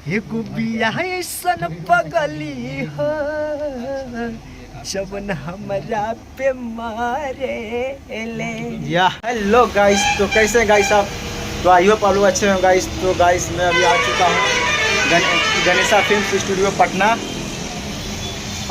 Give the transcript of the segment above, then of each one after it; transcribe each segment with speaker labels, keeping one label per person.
Speaker 1: एगो बिया ऐसन पगली हो जवन हमरा पे मारे ले।
Speaker 2: या हेलो गाइस, तो कैसे हैं गाइस आप? तो आई होप आप लोग अच्छे हैं गाइस। तो गाइस मैं अभी आ चुका हूँ गणेशा फिल्म स्टूडियो पटना,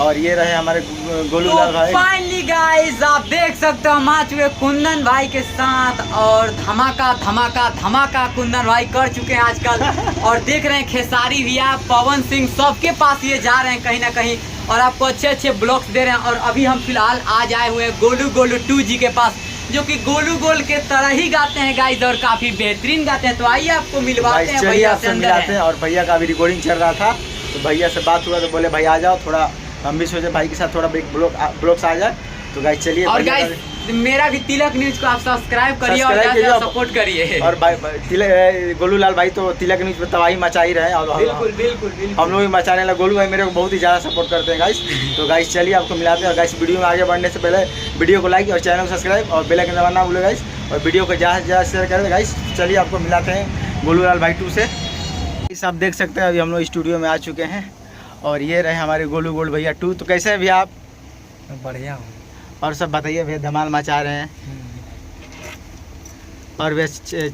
Speaker 2: और ये रहे हमारे गोलू लाल भाई।
Speaker 3: फाइनली गाइस आप देख सकते हो हम आ चुके कुंदन भाई के साथ, और धमाका धमाका धमाका कुंदन भाई कर चुके हैं आजकल। और देख रहे हैं खेसारी भैया, पवन सिंह, सबके पास ये जा रहे हैं कहीं ना कहीं, और आपको अच्छे अच्छे ब्लॉग्स दे रहे हैं। और अभी हम फिलहाल आज आए हुए हैं गोलू गोलू 2G के पास, जो कि गोलू गोल के तरह ही गाते हैं गाइस, और काफी बेहतरीन गाते हैं। तो आइए आपको मिलवाते हैं भैया से,
Speaker 2: मिलाते हैं। और भैया का अभी रिकॉर्डिंग चल रहा था, तो भैया से बात हुआ तो बोले भाई आ जाओ, थोड़ा हम भी सोचे भाई के साथ थोड़ा ब्लॉग्स आ जाए। तो गाइस चलिए।
Speaker 3: और गाइस मेरा भी तिलक न्यूज को आप सब्सक्राइब करिए और ज्यादा सपोर्ट करिए।
Speaker 2: और गोलू लाल भाई तो तिलक न्यूज पे तबाही मचा ही रहे हैं, और
Speaker 3: बिल्कुल बिल्कुल बिल्कुल
Speaker 2: हम लोग भी मचाने लगे। गोलू भाई मेरे को बहुत ही ज़्यादा सपोर्ट करते हैं गाइस। तो गाइस चलिए आपको मिलाते हैं। और गाइस वीडियो में आगे बढ़ने से पहले वीडियो को लाइक और चैनल को सब्सक्राइब और बेल आइकन दबाना ना भूलें गाइस, और वीडियो को ज़्यादा से ज़्यादा शेयर करें गाइस। चलिए आपको मिलाते हैं गोलू लाल भाई 2 से। इस आप देख सकते हैं अभी हम लोग स्टूडियो में आ चुके हैं, और ये रहे हमारे गोलू गोल भैया 2। तो कैसे हैं भैया आप?
Speaker 1: बढ़िया हूँ।
Speaker 2: और सब बताइए भैया, धमाल मचा रहे हैं। और भैया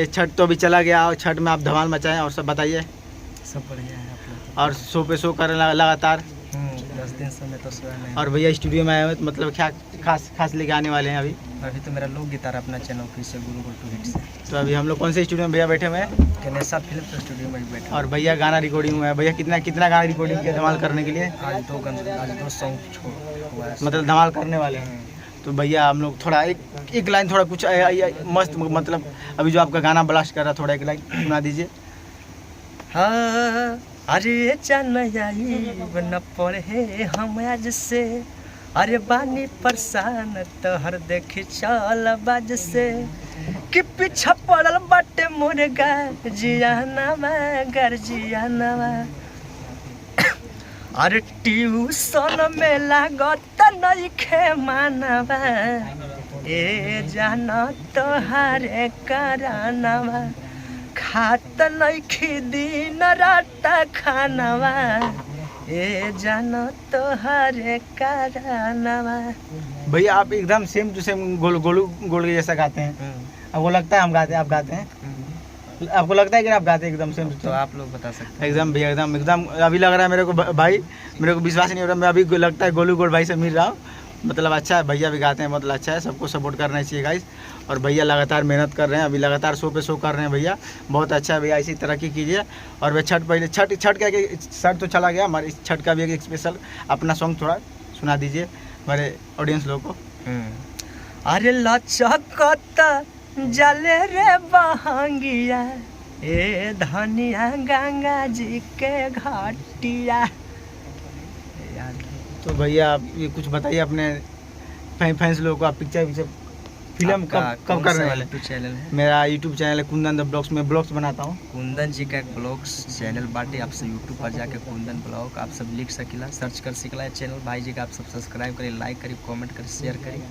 Speaker 2: छठ तो अभी चला गया, और छठ में आप धमाल मचाएं। और सब बताइए।
Speaker 1: सब बढ़िया है आप लोग।
Speaker 2: और शो पे शो कर लगातार
Speaker 1: 10 दिन से मैं तो सोया नहीं।
Speaker 2: और भैया स्टूडियो में आए हुए, तो मतलब क्या खास लेके आने वाले हैं अभी?
Speaker 1: अभी तो मेरा लोक गिटार अपना चैनल फिर से गुरु गोल 2 हिट से।
Speaker 2: तो अभी हम लोग कौन से स्टूडियो में भैया बैठे हुए हैं?
Speaker 1: गणेशा फिल्म स्टूडियो में बैठे।
Speaker 2: और भैया गाना रिकॉर्डिंग हुआ है। भैया कितना गाना रिकॉर्डिंग किया धमाल करने के लिए?
Speaker 1: आज 2 सॉन्ग हुआ है,
Speaker 2: मतलब धमाल करने वाले हैं। तो भैया हम लोग थोड़ा एक लाइन थोड़ा कुछ मस्त, मतलब अभी जो आपका गाना ब्लास्ट कर रहा, थोड़ा एक लाइन सुना दीजिए।
Speaker 1: हाँ अरे चनयाई न पढ़े हम आज से, अरे बानी परेशान तोहर देखी चल बाज से, कि पीछा पड़ल बाटे मुर्गा जियानवा गर्जियानवा। अरे ट्यूशन में लागत नइखे मानवा, ए जाना तोहारे करानवा, खात नइखी दिन रात खानवा, ए जाना तोहारे करानवा।
Speaker 2: भैया आप एकदम सेम टू सेम गोलू के जैसा गाते हैं। आपको लगता है हम गाते हैं, आप गाते हैं? आपको लगता है कि आप गाते हैं एकदम सेम?
Speaker 1: तो आप लोग बता सकते हैं।
Speaker 2: एकदम भैया एकदम अभी लग रहा है मेरे को भाई, मेरे को विश्वास नहीं हो रहा, मैं अभी लगता है गोलू गोल भाई से मिल रहा हूँ। मतलब अच्छा है, भैया भी गाते हैं, मतलब अच्छा है, सबको सपोर्ट करना चाहिए गाइस। और भैया लगातार मेहनत कर रहे हैं, अभी लगातार शो पे शो कर रहे हैं भैया, बहुत अच्छा है भैया, ऐसी तरक्की कीजिए। और वे छठ का शर्ट तो चला गया, हमारे छठ का भी एक स्पेशल अपना सॉन्ग थोड़ा सुना दीजिए हमारे ऑडियंस लोगों को।
Speaker 1: अरे लचकता जले रे बहंगिया, ए धनिया गंगा जी के घाटिया।
Speaker 2: तो भैया आप ये कुछ बताइए अपने फैंस लोगों को, आप पिक्चर फिल्म कब करने वाले?
Speaker 1: चैनल है
Speaker 2: मेरा यूट्यूब चैनल है कुंदन द ब्लॉग्स, में ब्लॉग्स बनाता हूँ।
Speaker 1: कुंदन जी का एक ब्लॉग्स चैनल बाटे, आप सब यूट्यूब पर जाके कुंदन ब्लॉग आप सब लिख सकिला, सर्च कर सकिला चैनल भाई जी का। आप सब सब्सक्राइब करिए, लाइक करिए, कमेंट करिए, शेयर करिए,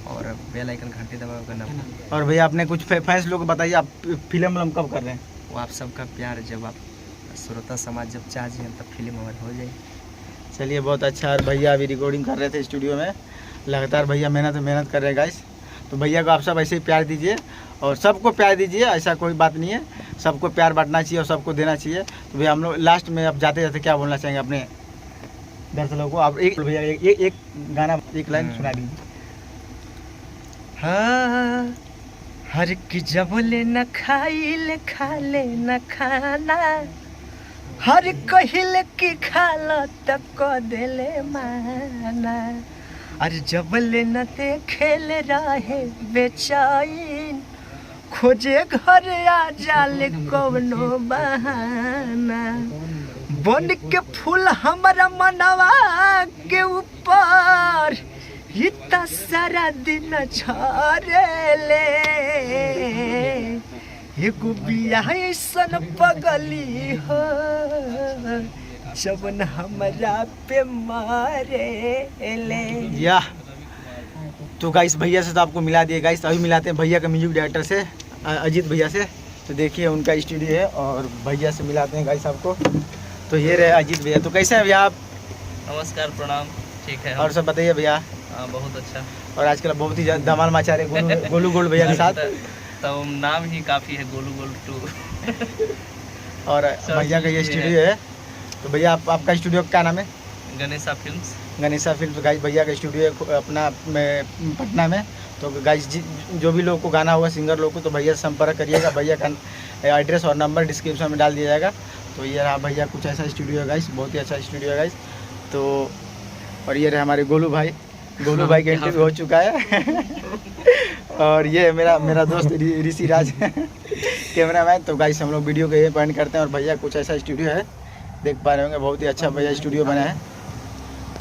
Speaker 1: और बेल आइकन घंटे दबाओ करना।
Speaker 2: और भैया अपने कुछ फैंस लोग को बताइए, आप फिल्म कब कर रहे हैं?
Speaker 1: वो आप सबका प्यार, जब आप श्रोता समाज जब चाहिए तब फिल्म हमारी हो जाए।
Speaker 2: चलिए बहुत अच्छा। और भैया अभी रिकॉर्डिंग कर रहे थे स्टूडियो में, लगातार भैया मेहनत कर रहे हैं गाइस। तो भैया को आप सब ऐसे ही प्यार दीजिए, और सबको प्यार दीजिए, ऐसा कोई बात नहीं है, सबको प्यार बांटना चाहिए और सबको देना चाहिए। तो भैया हम लोग लास्ट में अब जाते जाते क्या बोलना चाहेंगे अपने दर्शकों को? आप भैया एक गाना एक लाइन सुना दीजिए।
Speaker 1: हाँ हर की जब ले न खाइल खा ले न खाना, हर कहिल की खाला तक को देले माना, अरे जब ले न देखेल रहे बेचैन, खोजे घर आ जाले कवनो बहाना, बन के फूल हमारा मनवा के ऊपर इतना सारा दिन झरेले, एगो बिया ऐसन पगली हो जवन हमरा पे मारे ले।
Speaker 2: या तो गाइस भैया से तो आपको मिला दिए गाइस, अभी मिलाते हैं भैया के म्यूजिक डायरेक्टर से, अजीत भैया से। तो देखिए उनका स्टूडियो है और भैया से मिलाते हैं गाइस आपको। तो ये रहे अजीत भैया। तो कैसे हैं भैया आप?
Speaker 1: नमस्कार, प्रणाम। ठीक है।
Speaker 2: और सब बताइए भैया।
Speaker 1: हाँ, बहुत अच्छा।
Speaker 2: और आजकल बहुत ही ज़्यादा धमाल मचा रहे गोलू गोल्ड भैया के साथ।
Speaker 1: तो नाम ही काफ़ी है, गोलू गोल्ड 2।
Speaker 2: और भैया का ये स्टूडियो है। तो भैया आपका स्टूडियो का क्या नाम है?
Speaker 1: Ganesha films.
Speaker 2: Ganesha film guys भैया का स्टूडियो है अपना पटना में। तो गाइस जो भी लोग को गाना होगा सिंगर लोग को तो भैया से संपर्क करिएगा। भैया का एड्रेस और नंबर डिस्क्रिप्शन में डाल दिया जाएगा। तो ये रहा भैया कुछ ऐसा स्टूडियो है गाइस, बहुत ही अच्छा स्टूडियो है गाइस। तो और ये रहे हमारे गोलू भाई का इंटरव्यू हो चुका है। और ये है मेरा दोस्त ऋषि राज कैमरामैन। तो गाइस हम लोग वीडियो को ये पॉइंट करते हैं और भैया कुछ ऐसा स्टूडियो है, देख पा रहे होंगे, बहुत ही अच्छा भैया स्टूडियो बना है।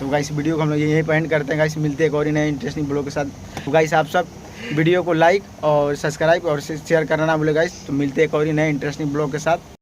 Speaker 2: तो गाइस वीडियो को हम लोग यही पॉइंट करते हैं गाइस, मिलते हैं एक और ही नए इंटरेस्टिंग ब्लॉग के साथ। तो गाइस आप सब वीडियो को लाइक और सब्सक्राइब और शेयर करना ना भूले गाइस। तो मिलते हैं एक और ही नए इंटरेस्टिंग ब्लॉग के साथ।